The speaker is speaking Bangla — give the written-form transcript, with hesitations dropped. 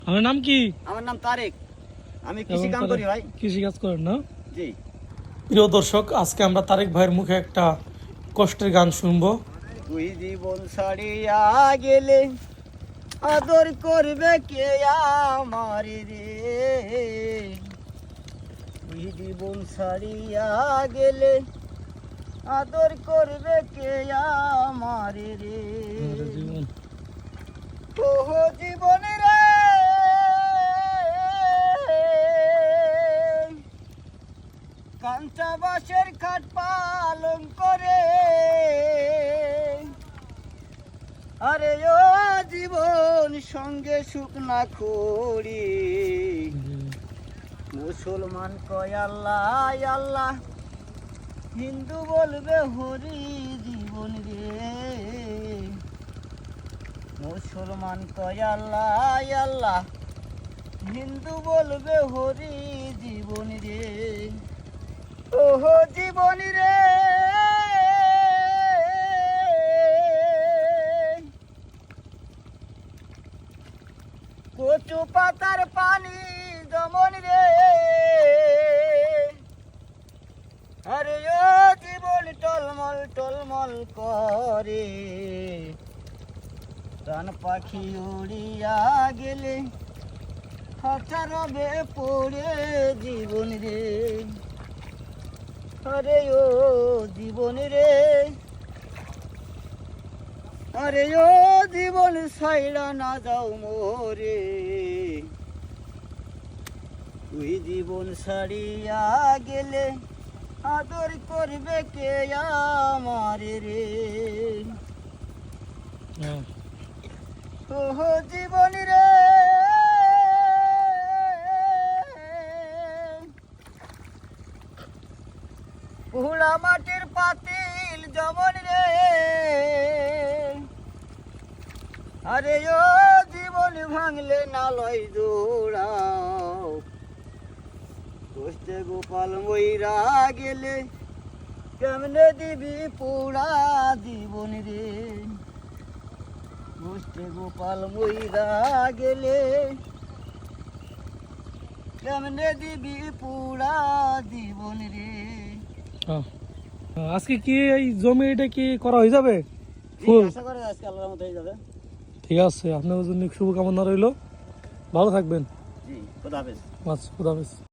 আমার নাম কি? আমার নাম তারেক। আমি কৃষি কাজ করি ভাই। কৃষি কাজ করেন না? জি। প্রিয় দর্শক, আজকে আমরা তারেক ভাইয়ের মুখে একটা কষ্টের গান শুনবো। তুই জীবন ছাড়িয়া গেলে আদর করবে কে আমার রে? তুই জীবন ছাড়িয়া গেলে আদর করবে কে আমার রে? ওহ জীবন রে, কাঁচা বাঁশের খাট পালন করে, আরে ও জীবন সঙ্গে সুখ না করি। মুসলমান কয় আল্লাহ আল্লাহ, হিন্দু বলবে হরি জীবন রে। মুসলমান কয় আল্লাহ আল্লাহ, হিন্দু বলবে হরি জীবন রে। ওহ জীবন রে, কচু পাতার পানি যেমন রে, আরে ও জীবন টলমল টলমল করে। প্রাণ পাখি উড়িয়া গেলে খাঁচা রবে পড়ে জীবন রে। আরে ও জীবন রে, আরে ও জীবন ছাইড়া না যাও মোরে। তুই জীবন ছাড়িয়া গেলে আদর করবে কে আমার রে? ওহ জীবন রে, পোড়া মাটির পাতিল যেমন রে, আরে ও জীবন ভাঙলে নালয় দৌড়াও। কষ্টে গোপাল মইরা গেলে কেমনে দিবি পোড়া জীবন রে? কষ্টে গোপাল মইরা গেলে কেমনে দিবি পোড়া জীবন রে? আজকে কি এই জমি এটা কি করা হয়ে যাবে? ফুল আশা করি আজকে আল্লাহর মতো হয়ে যাবে। ঠিক আছে, আপনার জন্য শুভকামনা রইল। ভালো থাকবেন। জি, খোদা হাফেজ। খোদা হাফেজ।